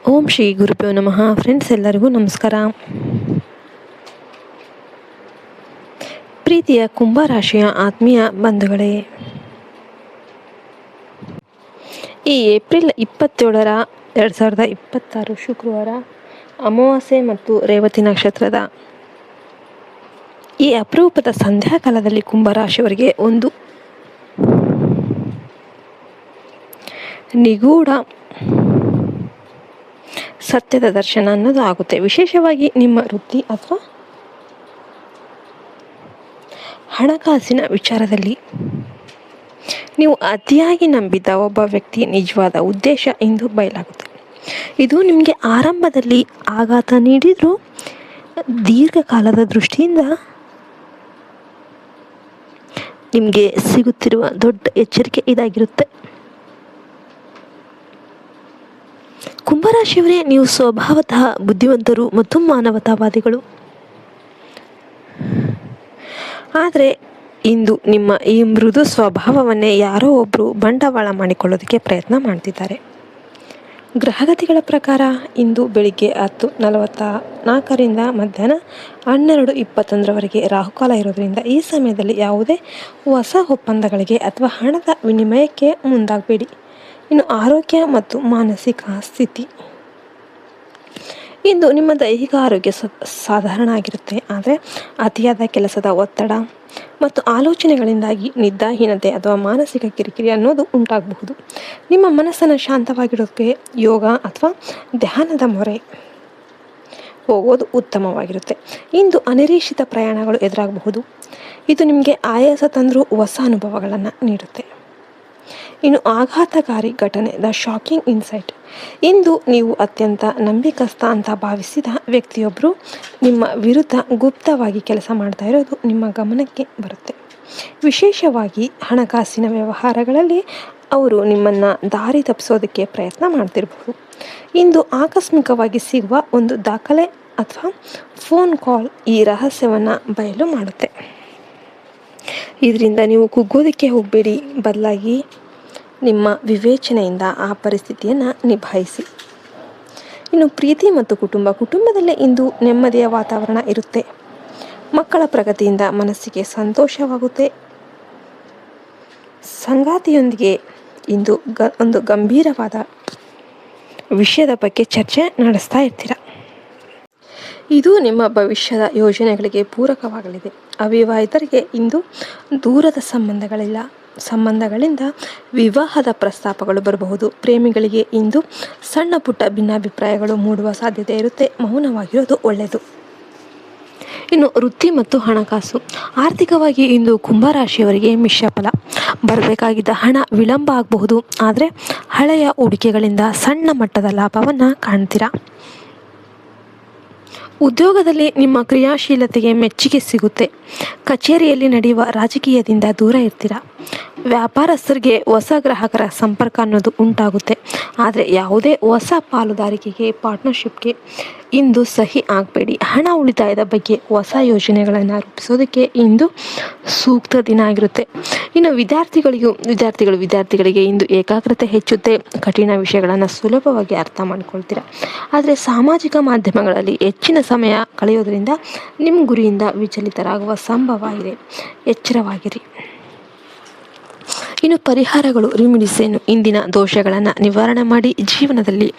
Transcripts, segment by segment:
ಓಂ ಶ್ರೀ ಗುರುಭ್ಯೋ ನಮಃ. ಫ್ರೆಂಡ್ಸ್, ಎಲ್ಲರಿಗೂ ನಮಸ್ಕಾರ. ಪ್ರೀತಿಯ ಕುಂಭರಾಶಿಯ ಆತ್ಮೀಯ ಬಂಧುಗಳೇ, ಈ ಏಪ್ರಿಲ್ 27, 2026 ಶುಕ್ರವಾರ ಅಮಾವಾಸ್ಯೆ ಮತ್ತು ರೇವತಿ ನಕ್ಷತ್ರದ ಈ ಅಪರೂಪದ ಸಂಧ್ಯಾಕಾಲದಲ್ಲಿ ಕುಂಭರಾಶಿಯವರಿಗೆ ಒಂದು ನಿಗೂಢ ಸತ್ಯದ ದರ್ಶನ ಅನ್ನೋದು ಆಗುತ್ತೆ. ವಿಶೇಷವಾಗಿ ನಿಮ್ಮ ವೃತ್ತಿ ಅಥವಾ ಹಣಕಾಸಿನ ವಿಚಾರದಲ್ಲಿ ನೀವು ಅತಿಯಾಗಿ ನಂಬಿದ್ದ ಒಬ್ಬ ವ್ಯಕ್ತಿ ನಿಜವಾದ ಉದ್ದೇಶ ಇಂದು ಬಯಲಾಗುತ್ತೆ. ಇದು ನಿಮಗೆ ಆರಂಭದಲ್ಲಿ ಆಘಾತ ನೀಡಿದರೂ ದೀರ್ಘಕಾಲದ ದೃಷ್ಟಿಯಿಂದ ನಿಮಗೆ ಸಿಗುತ್ತಿರುವ ದೊಡ್ಡ ಎಚ್ಚರಿಕೆ ಇದಾಗಿರುತ್ತೆ. ಕುಂಭರಾಶಿಯವರೇ, ನೀವು ಸ್ವಭಾವತಃ ಬುದ್ಧಿವಂತರು ಮತ್ತು ಮಾನವತಾವಾದಿಗಳು. ಆದರೆ ಇಂದು ನಿಮ್ಮ ಈ ಮೃದು ಸ್ವಭಾವವನ್ನೇ ಯಾರೋ ಒಬ್ಬರು ಬಂಡವಾಳ ಮಾಡಿಕೊಳ್ಳೋದಕ್ಕೆ ಪ್ರಯತ್ನ ಮಾಡ್ತಿದ್ದಾರೆ. ಗ್ರಹಗತಿಗಳ ಪ್ರಕಾರ ಇಂದು ಬೆಳಿಗ್ಗೆ 10:44 ಮಧ್ಯಾಹ್ನ 12:21 ರಾಹುಕಾಲ ಇರೋದರಿಂದ ಈ ಸಮಯದಲ್ಲಿ ಯಾವುದೇ ಹೊಸ ಒಪ್ಪಂದಗಳಿಗೆ ಅಥವಾ ಹಣದ ವಿನಿಮಯಕ್ಕೆ ಮುಂದಾಗಬೇಡಿ. ಇನ್ನು ಆರೋಗ್ಯ ಮತ್ತು ಮಾನಸಿಕ ಸ್ಥಿತಿ, ಇಂದು ನಿಮ್ಮ ದೈಹಿಕ ಆರೋಗ್ಯ ಸಾಧಾರಣ ಆಗಿರುತ್ತೆ. ಆದರೆ ಅತಿಯಾದ ಕೆಲಸದ ಒತ್ತಡ ಮತ್ತು ಆಲೋಚನೆಗಳಿಂದಾಗಿ ನಿದ್ರಾಹೀನತೆ ಅಥವಾ ಮಾನಸಿಕ ಕಿರಿಕಿರಿ ಅನ್ನೋದು ಉಂಟಾಗಬಹುದು. ನಿಮ್ಮ ಮನಸ್ಸನ್ನು ಶಾಂತವಾಗಿಡೋಕ್ಕೆ ಯೋಗ ಅಥವಾ ಧ್ಯಾನದ ಮೊರೆ ಹೋಗೋದು ಉತ್ತಮವಾಗಿರುತ್ತೆ. ಇಂದು ಅನಿರೀಕ್ಷಿತ ಪ್ರಯಾಣಗಳು ಎದುರಾಗಬಹುದು. ಇದು ನಿಮಗೆ ಆಯಾಸ ತಂದರೂ ಹೊಸ ಅನುಭವಗಳನ್ನು ನೀಡುತ್ತೆ. ಇನ್ನು ಆಘಾತಕಾರಿ ಘಟನೆ, ದ ಶಾಕಿಂಗ್ ಇನ್ಸೈಟ್, ಇಂದು ನೀವು ಅತ್ಯಂತ ನಂಬಿಕಸ್ಥ ಅಂತ ಭಾವಿಸಿದ ವ್ಯಕ್ತಿಯೊಬ್ಬರು ನಿಮ್ಮ ವಿರುದ್ಧ ಗುಪ್ತವಾಗಿ ಕೆಲಸ ಮಾಡ್ತಾ ಇರೋದು ನಿಮ್ಮ ಗಮನಕ್ಕೆ ಬರುತ್ತೆ. ವಿಶೇಷವಾಗಿ ಹಣಕಾಸಿನ ವ್ಯವಹಾರಗಳಲ್ಲಿ ಅವರು ನಿಮ್ಮನ್ನು ದಾರಿ ತಪ್ಪಿಸೋದಕ್ಕೆ ಪ್ರಯತ್ನ ಮಾಡ್ತಿರ್ಬೋದು. ಇಂದು ಆಕಸ್ಮಿಕವಾಗಿ ಸಿಗುವ ಒಂದು ದಾಖಲೆ ಅಥವಾ ಫೋನ್ ಕಾಲ್ ಈ ರಹಸ್ಯವನ್ನು ಬಯಲು ಮಾಡುತ್ತೆ. ಇದರಿಂದ ನೀವು ಕುಗ್ಗೋದಕ್ಕೆ ಹೋಗಬೇಡಿ, ಬದಲಾಗಿ ನಿಮ್ಮ ವಿವೇಚನೆಯಿಂದ ಆ ಪರಿಸ್ಥಿತಿಯನ್ನು ನಿಭಾಯಿಸಿ. ಇನ್ನು ಪ್ರೀತಿ ಮತ್ತು ಕುಟುಂಬದಲ್ಲೇ ಇಂದು ನೆಮ್ಮದಿಯ ವಾತಾವರಣ ಇರುತ್ತೆ. ಮಕ್ಕಳ ಪ್ರಗತಿಯಿಂದ ಮನಸ್ಸಿಗೆ ಸಂತೋಷವಾಗುತ್ತೆ. ಸಂಗಾತಿಯೊಂದಿಗೆ ಇಂದು ಒಂದು ಗಂಭೀರವಾದ ವಿಷಯದ ಬಗ್ಗೆ ಚರ್ಚೆ ನಡೆಸ್ತಾ ಇರ್ತೀರ. ಇದು ನಿಮ್ಮ ಭವಿಷ್ಯದ ಯೋಜನೆಗಳಿಗೆ ಪೂರಕವಾಗಲಿದೆ. ಅವಿವಾಹಿತರಿಗೆ ಇಂದು ದೂರದ ಸಂಬಂಧಗಳಿಂದ ವಿವಾಹದ ಪ್ರಸ್ತಾಪಗಳು ಬರಬಹುದು. ಪ್ರೇಮಿಗಳಿಗೆ ಇಂದು ಸಣ್ಣ ಪುಟ್ಟ ಭಿನ್ನಾಭಿಪ್ರಾಯಗಳು ಮೂಡುವ ಸಾಧ್ಯತೆ ಇರುತ್ತೆ. ಮೌನವಾಗಿರೋದು ಒಳ್ಳೆಯದು. ಇನ್ನು ವೃತ್ತಿ ಮತ್ತು ಹಣಕಾಸು, ಆರ್ಥಿಕವಾಗಿ ಇಂದು ಕುಂಭರಾಶಿಯವರಿಗೆ ಮಿಶ್ರ ಫಲ. ಬರಬೇಕಾಗಿದ್ದ ಹಣ ವಿಳಂಬ ಆಗಬಹುದು, ಆದರೆ ಹಳೆಯ ಹೂಡಿಕೆಗಳಿಂದ ಸಣ್ಣ ಮಟ್ಟದ ಲಾಭವನ್ನು ಕಾಣ್ತೀರಾ. ಉದ್ಯೋಗದಲ್ಲಿ ನಿಮ್ಮ ಕ್ರಿಯಾಶೀಲತೆಗೆ ಮೆಚ್ಚುಗೆ ಸಿಗುತ್ತೆ. ಕಚೇರಿಯಲ್ಲಿ ನಡೆಯುವ ರಾಜಕೀಯದಿಂದ ದೂರ ಇರ್ತೀರ. ವ್ಯಾಪಾರಸ್ಥರಿಗೆ ಹೊಸ ಗ್ರಾಹಕರ ಸಂಪರ್ಕ ಅನ್ನೋದು ಉಂಟಾಗುತ್ತೆ. ಆದರೆ ಯಾವುದೇ ಹೊಸ ಪಾಲುದಾರಿಕೆಗೆ, ಪಾರ್ಟ್ನರ್ಶಿಪ್ಗೆ ಇಂದು ಸಹಿ ಆಗಬೇಡಿ. ಹಣ ಉಳಿತಾಯದ ಬಗ್ಗೆ ಹೊಸ ಯೋಜನೆಗಳನ್ನು ರೂಪಿಸೋದಕ್ಕೆ ಇಂದು ಸೂಕ್ತ ದಿನ ಆಗಿರುತ್ತೆ. ಇನ್ನು ವಿದ್ಯಾರ್ಥಿಗಳಿಗೆ ಇಂದು ಏಕಾಗ್ರತೆ ಹೆಚ್ಚುತ್ತೆ. ಕಠಿಣ ವಿಷಯಗಳನ್ನು ಸುಲಭವಾಗಿ ಅರ್ಥ ಮಾಡಿಕೊಳ್ತೀರಾ. ಆದರೆ ಸಾಮಾಜಿಕ ಮಾಧ್ಯಮಗಳಲ್ಲಿ ಹೆಚ್ಚಿನ ಸಮಯ ಕಳೆಯೋದ್ರಿಂದ ನಿಮ್ಮ ಗುರಿಯಿಂದ ವಿಚಲಿತರಾಗುವ ಸಂಭವ ಇದೆ. ಎಚ್ಚರವಾಗಿರಿ. ಇನ್ನು ಪರಿಹಾರಗಳು, ರೆಮಿಡೀಸ್, ಇಂದಿನ ದೋಷಗಳನ್ನು ನಿವಾರಣೆ ಮಾಡಿ ಜೀವನದಲ್ಲಿ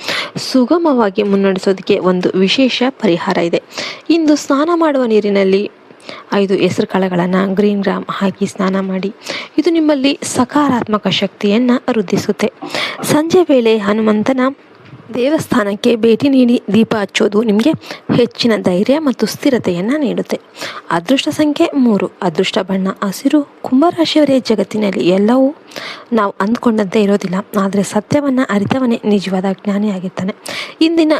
ಸುಗಮವಾಗಿ ಮುನ್ನಡೆಸೋದಕ್ಕೆ ಒಂದು ವಿಶೇಷ ಪರಿಹಾರ ಇದೆ. ಇಂದು ಸ್ನಾನ ಮಾಡುವ ನೀರಿನಲ್ಲಿ 5 ಹೆಸರು ಕಾಳುಗಳನ್ನು, ಗ್ರೀನ್ ಗ್ರಾಮ್ ಹಾಕಿ ಸ್ನಾನ ಮಾಡಿ. ಇದು ನಿಮ್ಮಲ್ಲಿ ಸಕಾರಾತ್ಮಕ ಶಕ್ತಿಯನ್ನು ವೃದ್ಧಿಸುತ್ತೆ. ಸಂಜೆ ವೇಳೆ ಹನುಮಂತನ ದೇವಸ್ಥಾನಕ್ಕೆ ಭೇಟಿ ನೀಡಿ ದೀಪ ಹಚ್ಚೋದು ನಿಮಗೆ ಹೆಚ್ಚಿನ ಧೈರ್ಯ ಮತ್ತು ಸ್ಥಿರತೆಯನ್ನು ನೀಡುತ್ತೆ. ಅದೃಷ್ಟ ಸಂಖ್ಯೆ 3, ಅದೃಷ್ಟ ಬಣ್ಣ ಹಸಿರು. ಕುಂಭರಾಶಿಯವರೇ, ಜಗತ್ತಿನಲ್ಲಿ ಎಲ್ಲವೂ ನಾವು ಅಂದ್ಕೊಂಡಂತೆ ಇರೋದಿಲ್ಲ, ಆದರೆ ಸತ್ಯವನ್ನು ಅರಿತವನೇ ನಿಜವಾದ ಜ್ಞಾನಿಯಾಗಿರ್ತಾನೆ. ಇಂದಿನ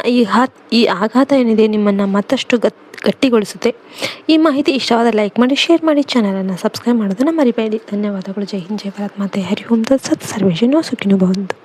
ಈ ಆಘಾತ ಏನಿದೆ ನಿಮ್ಮನ್ನು ಮತ್ತಷ್ಟು ಗಟ್ಟಿಗೊಳಿಸುತ್ತೆ. ಈ ಮಾಹಿತಿ ಇಷ್ಟವಾದ ಲೈಕ್ ಮಾಡಿ, ಶೇರ್ ಮಾಡಿ, ಚಾನಲನ್ನು ಸಬ್ಸ್ಕ್ರೈಬ್ ಮಾಡೋದನ್ನು ಮರಿಬೇಡಿ. ಧನ್ಯವಾದಗಳು. ಜೈ ಹಿಂದ್, ಜೈ ಭಾರತ್ ಮಾತೆ. ಹರಿ ಓಂ ತತ್ಸತ್. ಸರ್ವೇ ಜನ ಸುಖಿನೋ ಭವಂತು.